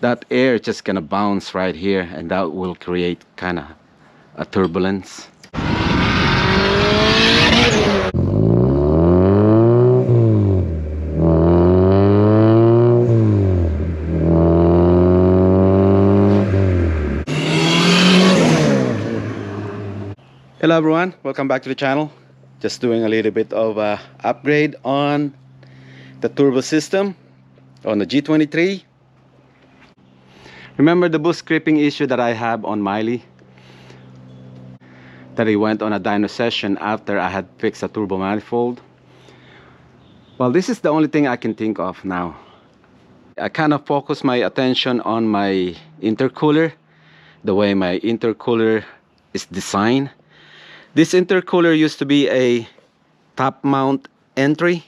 that air just gonna bounce right here, and that will create kind of a turbulence. Hello everyone, welcome back to the channel. Just doing a little bit of upgrade on the turbo system on the G23. Remember the boost creeping issue that I have on Miley? That it went on a dyno session after I had fixed a turbo manifold. Well, this is the only thing I can think of now. I kind of focus my attention on my intercooler, the way my intercooler is designed. This intercooler used to be a top mount entry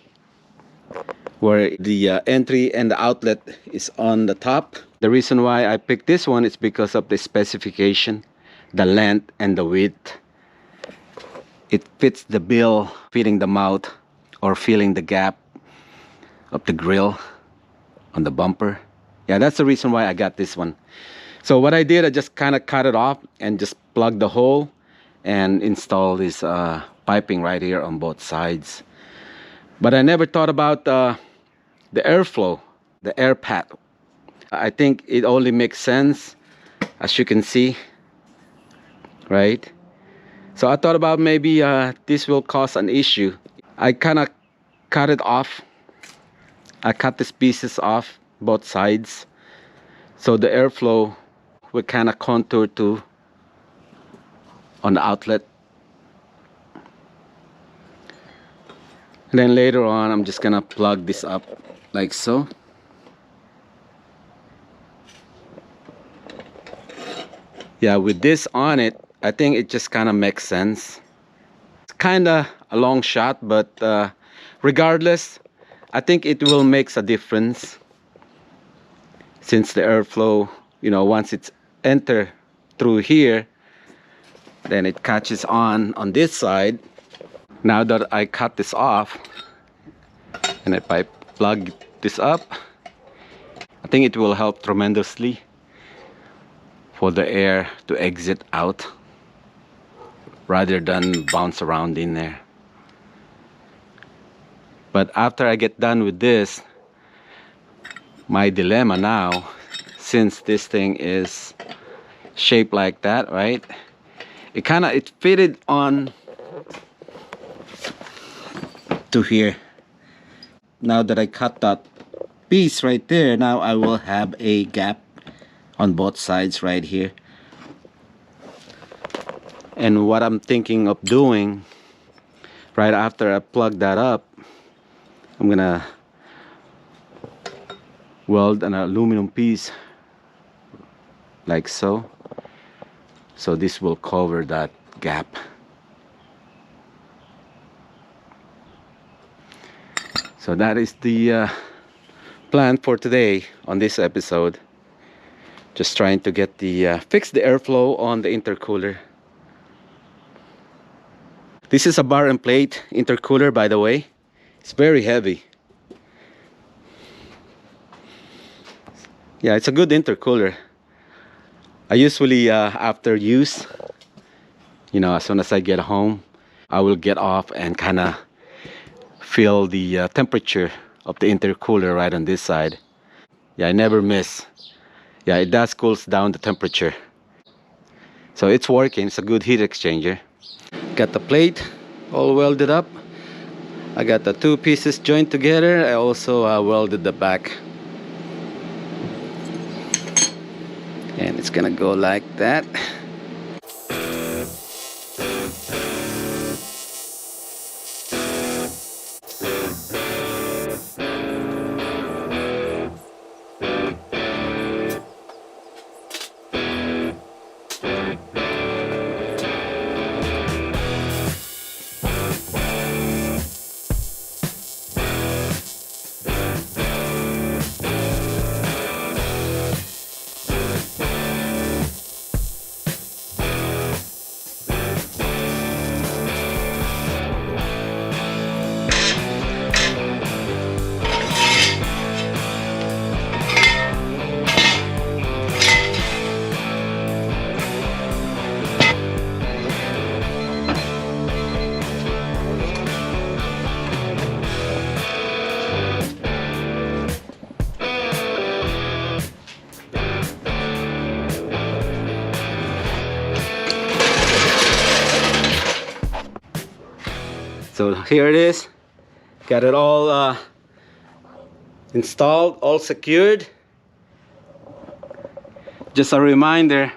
where the entry and the outlet is on the top. The reason why I picked this one is because of the specification, the length and the width. It fits the bill, fitting the mouth or filling the gap of the grill on the bumper. Yeah, that's the reason why I got this one. So what I did, I just kind of cut it off and just plugged the hole and install this piping right here on both sides. But I never thought about the airflow, the air path. I think it only makes sense, as you can see, right? So I thought about maybe this will cause an issue. I kind of cut it off. I cut these pieces off both sides, so the airflow will kind of contour to on the outlet. And then later on, I'm just gonna plug this up like so. Yeah, with this on it, I think it just kind of makes sense. It's kind of a long shot, but regardless, I think it will make a difference, since the airflow, you know, once it's enter through here, then it catches on this side. Now that I cut this off and if I plug this up, I think it will help tremendously for the air to exit out rather than bounce around in there. But after I get done with this, my dilemma now, since this thing is shaped like that, right? It fitted on to here. Now that I cut that piece right there, now I will have a gap on both sides right here. And what I'm thinking of doing right after I plug that up, I'm gonna weld an aluminum piece like so. So this will cover that gap. So that is the plan for today on this episode. Just trying to get the fix the airflow on the intercooler. This is a bar and plate intercooler, by the way. It's very heavy. Yeah, it's a good intercooler. I usually after use, you know, as soon as I get home, I will get off and kind of feel the temperature of the intercooler right on this side. Yeah, I never miss. Yeah, it does cools down the temperature. So it's working. It's a good heat exchanger. Got the plate all welded up. I got the two pieces joined together. I also welded the back. And it's gonna go like that. So here it is. Got it all installed, all secured. Just a reminder,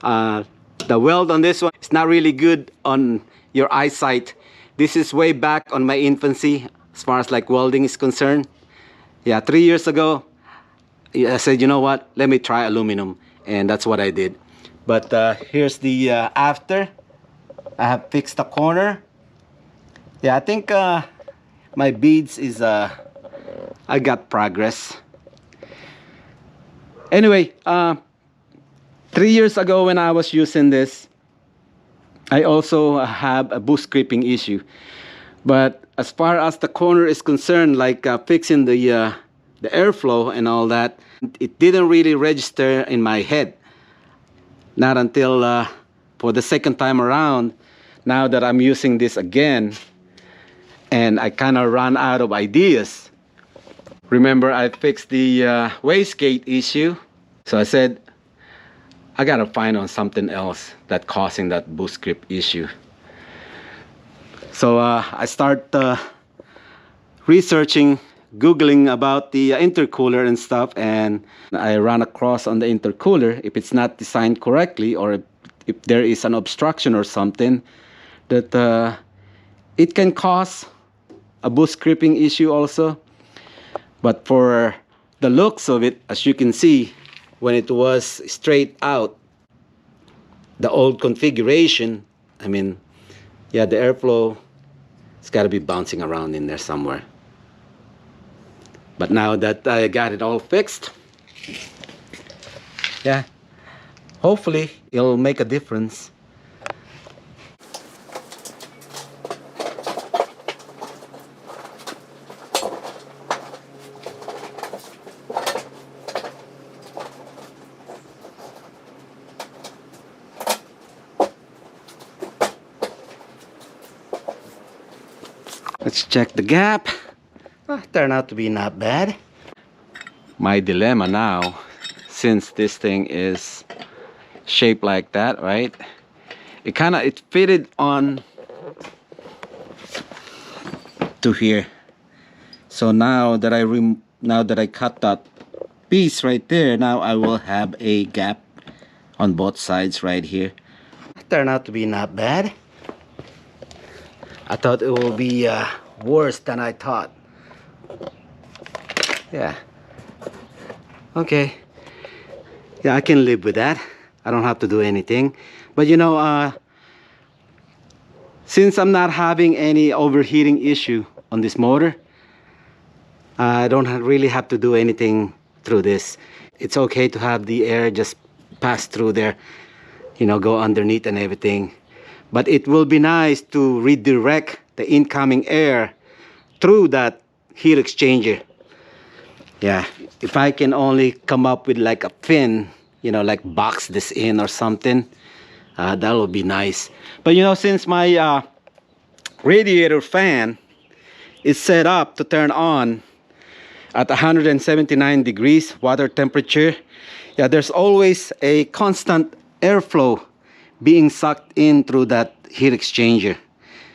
the weld on this one is not really good on your eyesight. This is way back on my infancy as far as like welding is concerned. Yeah, 3 years ago, I said, you know what, let me try aluminum, and that's what I did. But here's the after. I have fixed the corner. Yeah, I think my beads is I got progress. Anyway, 3 years ago when I was using this, I also have a boost creeping issue. But as far as the corner is concerned, like fixing the airflow and all that, it didn't really register in my head. Not until for the second time around, now that I'm using this again, and I kind of ran out of ideas. Remember, I fixed the wastegate issue, so I said, I gotta find on something else that's causing that boost creep issue. So I start researching, Googling about the intercooler and stuff, and I ran across on the intercooler, if it's not designed correctly, or if there is an obstruction or something, that it can cause a boost creeping issue also. But for the looks of it, as you can see, when it was straight out, the old configuration, I mean, yeah, the airflow, it's got to be bouncing around in there somewhere. But now that I got it all fixed, yeah, hopefully it'll make a difference. Let's check the gap. Turned out to be not bad. My dilemma now, since this thing is shaped like that, right? It fitted on to here. So now that I cut that piece right there, now I will have a gap on both sides right here. Turned out to be not bad. I thought it will be worse than I thought. Yeah. Okay. Yeah, I can live with that. I don't have to do anything. But you know, since I'm not having any overheating issue on this motor, I don't really have to do anything through this. It's okay to have the air just pass through there, you know, go underneath and everything. But it will be nice to redirect the incoming air through that heat exchanger. Yeah, if I can only come up with like a pin, you know, like box this in or something, that would be nice. But you know, since my radiator fan is set up to turn on at 179 degrees water temperature, yeah, there's always a constant airflow being sucked in through that heat exchanger.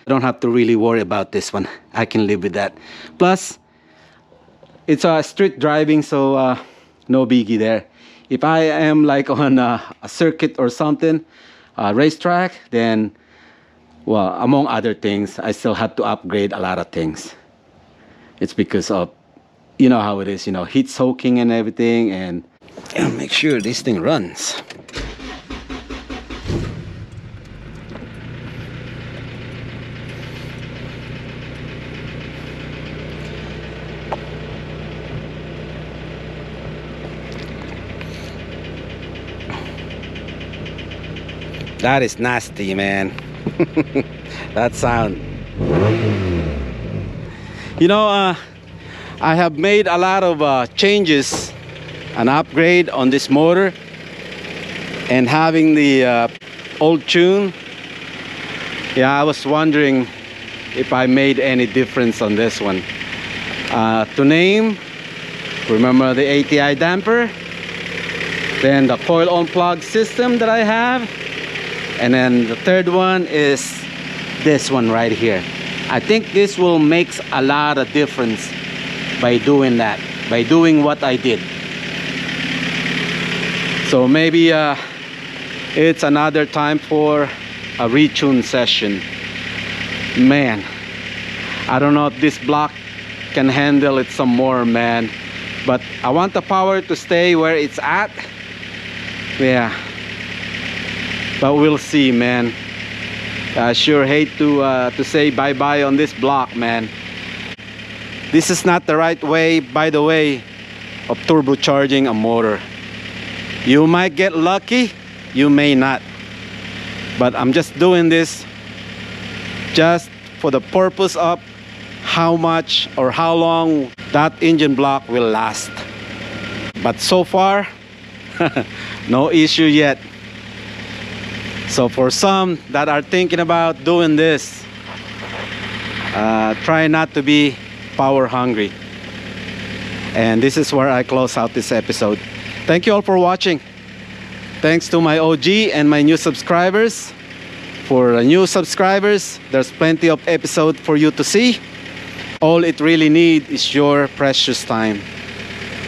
I don't have to really worry about this one. I can live with that. Plus, it's street driving, so no biggie there. If I am like on a circuit or something, racetrack, then, well, among other things, I still have to upgrade a lot of things. It's because of, you know how it is, you know, heat soaking and everything, and yeah, make sure this thing runs. That is nasty, man. That sound. You know, I have made a lot of changes, an upgrade on this motor, and having the old tune. Yeah, I was wondering if I made any difference on this one. To name, remember the ATI damper, then the coil on plug system that I have, and then the third one is this one right here. I think this will make a lot of difference by doing that, by doing what I did. So maybe it's another time for a retune session. Man, I don't know if this block can handle it some more, man, but I want the power to stay where it's at. Yeah, but we'll see, man. I sure hate to say bye-bye on this block, man. This is not the right way, by the way, of turbocharging a motor. You might get lucky, you may not, but I'm just doing this just for the purpose of how much or how long that engine block will last. But so far, no issue yet. So for some that are thinking about doing this, try not to be power hungry. And this is where I close out this episode. Thank you all for watching. Thanks to my OG and my new subscribers. For the new subscribers, there's plenty of episodes for you to see. All it really needs is your precious time.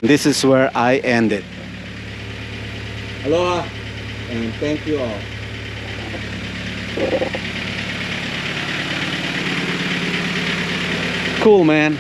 This is where I end it. Aloha, and thank you all. Cool, man.